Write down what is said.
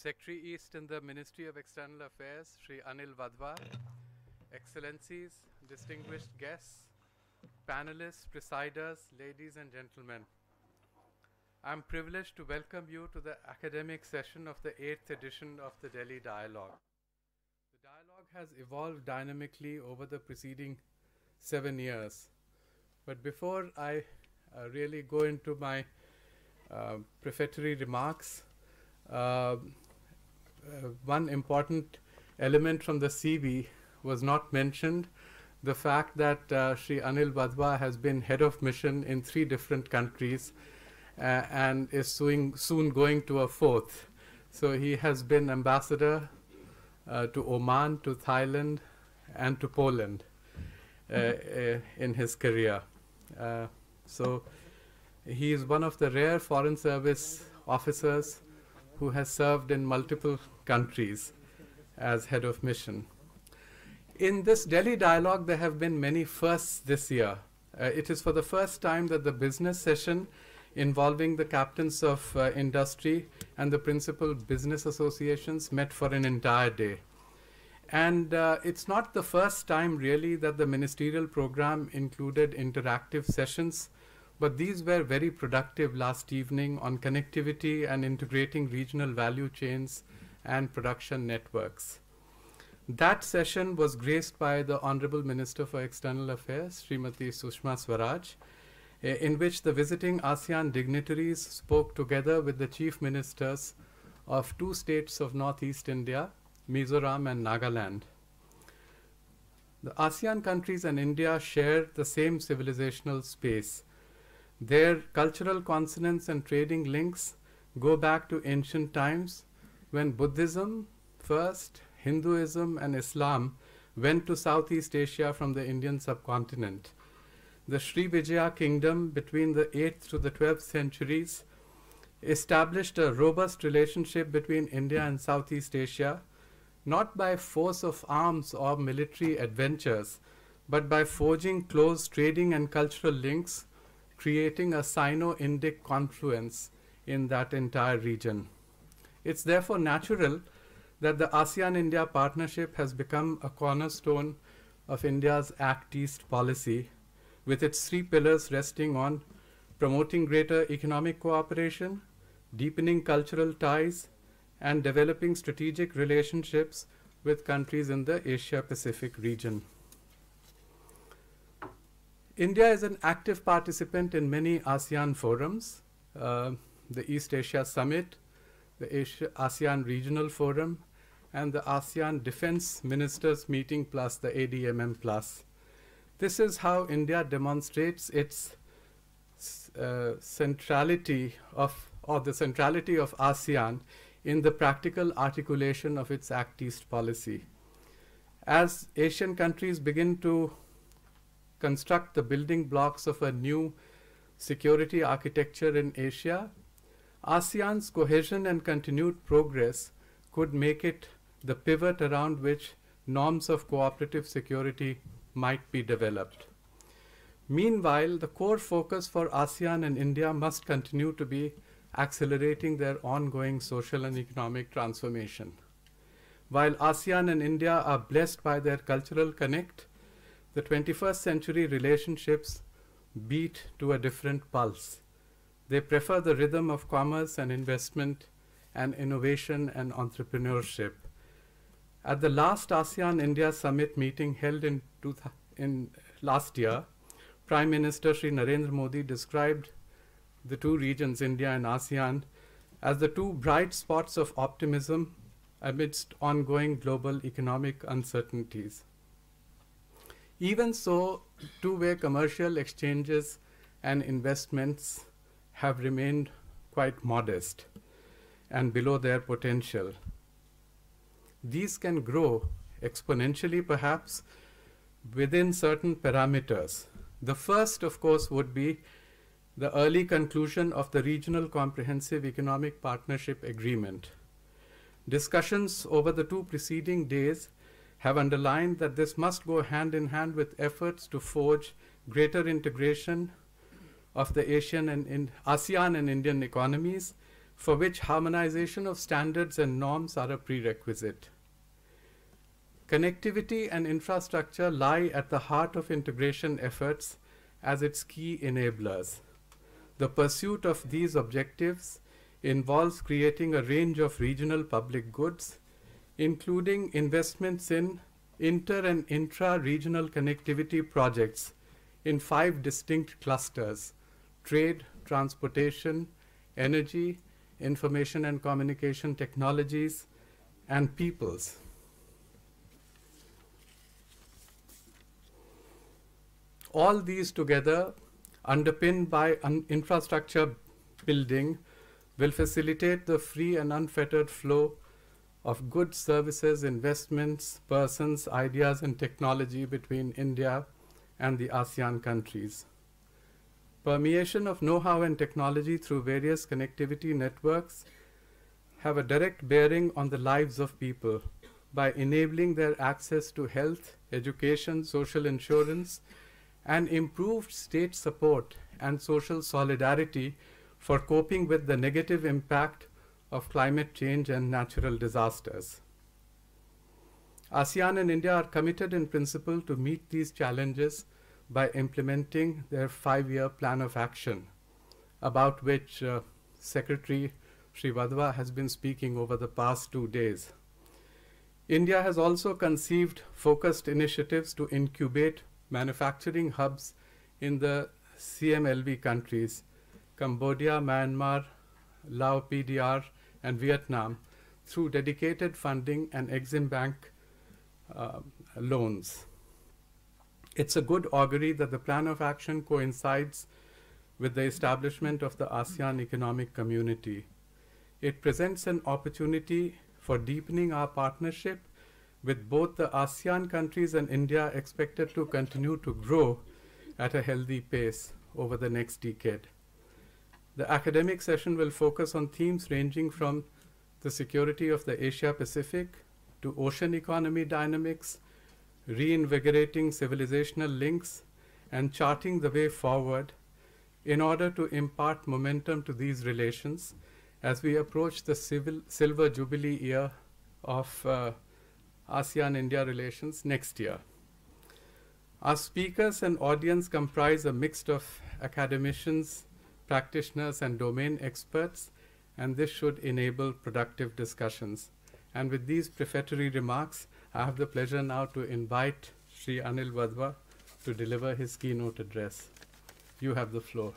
Secretary East in the Ministry of External Affairs, Shri Anil Vadva, Excellencies, distinguished guests, panelists, presiders, ladies and gentlemen. I'm privileged to welcome you to the academic session of the 8th edition of the Delhi Dialogue. The dialogue has evolved dynamically over the preceding 7 years. But before I really go into my prefatory remarks, one important element from the CV was not mentioned, the fact that Shri Anil Vadva has been head of mission in 3 different countries and is soon going to a 4th. So he has been ambassador to Oman, to Thailand, and to Poland in his career. So he is one of the rare foreign service officers who has served in multiple countries as head of mission. In this Delhi dialogue, there have been many firsts this year. It is for the first time that the business session involving the captains of industry and the principal business associations met for an entire day. And it's not the first time really that the ministerial program included interactive sessions, but these were very productive last evening on connectivity and integrating regional value chains and production networks. That session was graced by the Honorable Minister for External Affairs, Srimati Sushma Swaraj, in which the visiting ASEAN dignitaries spoke together with the chief ministers of 2 states of Northeast India, Mizoram and Nagaland. The ASEAN countries and India share the same civilizational space. Their cultural consonance and trading links go back to ancient times when Buddhism first, Hinduism and Islam went to Southeast Asia from the Indian subcontinent. The Sri Vijaya kingdom between the 8th to the 12th centuries established a robust relationship between India and Southeast Asia, not by force of arms or military adventures, but by forging close trading and cultural links, creating a Sino-Indic confluence in that entire region. It's therefore natural that the ASEAN-India partnership has become a cornerstone of India's Act East policy, with its 3 pillars resting on promoting greater economic cooperation, deepening cultural ties, and developing strategic relationships with countries in the Asia-Pacific region. India is an active participant in many ASEAN forums, the East Asia Summit, the ASEAN Regional Forum, and the ASEAN Defense Ministers Meeting plus the ADMM plus. This is how India demonstrates its centrality of ASEAN in the practical articulation of its Act East policy. As Asian countries begin to construct the building blocks of a new security architecture in Asia, ASEAN's cohesion and continued progress could make it the pivot around which norms of cooperative security might be developed. Meanwhile, the core focus for ASEAN and India must continue to be accelerating their ongoing social and economic transformation. While ASEAN and India are blessed by their cultural connect, the 21st century relationships beat to a different pulse. They prefer the rhythm of commerce and investment and innovation and entrepreneurship. At the last ASEAN-India Summit meeting held in last year, Prime Minister Shri Narendra Modi described the 2 regions, India and ASEAN, as the 2 bright spots of optimism amidst ongoing global economic uncertainties. Even so, 2-way commercial exchanges and investments have remained quite modest and below their potential. These can grow exponentially, perhaps, within certain parameters. The first, of course, would be the early conclusion of the Regional Comprehensive Economic Partnership Agreement. Discussions over the 2 preceding days have underlined that this must go hand in hand with efforts to forge greater integration of the ASEAN and Indian economies, for which harmonization of standards and norms are a prerequisite. Connectivity and infrastructure lie at the heart of integration efforts as its key enablers. The pursuit of these objectives involves creating a range of regional public goods, including investments in inter- and intra-regional connectivity projects in 5 distinct clusters: trade, transportation, energy, information and communication technologies, and peoples. All these together, underpinned by infrastructure building, will facilitate the free and unfettered flow of goods, services, investments, persons, ideas, and technology between India and the ASEAN countries. Permeation of know-how and technology through various connectivity networks have a direct bearing on the lives of people by enabling their access to health, education, social insurance, and improved state support and social solidarity for coping with the negative impact of climate change and natural disasters. ASEAN and India are committed in principle to meet these challenges by implementing their 5-year plan of action, about which Secretary Sri Wadhwa has been speaking over the past 2 days. India has also conceived focused initiatives to incubate manufacturing hubs in the CMLV countries, Cambodia, Myanmar, Laos, PDR, and Vietnam, through dedicated funding and Exim Bank loans. It's a good augury that the plan of action coincides with the establishment of the ASEAN Economic Community. It presents an opportunity for deepening our partnership with both the ASEAN countries and India, expected to continue to grow at a healthy pace over the next decade. The academic session will focus on themes ranging from the security of the Asia-Pacific to ocean economy dynamics, reinvigorating civilizational links, and charting the way forward in order to impart momentum to these relations as we approach the silver jubilee year of ASEAN-India relations next year. Our speakers and audience comprise a mix of academicians, practitioners, and domain experts, and this should enable productive discussions. And with these prefatory remarks, I have the pleasure now to invite Sri Anil Wadhwa to deliver his keynote address. You have the floor.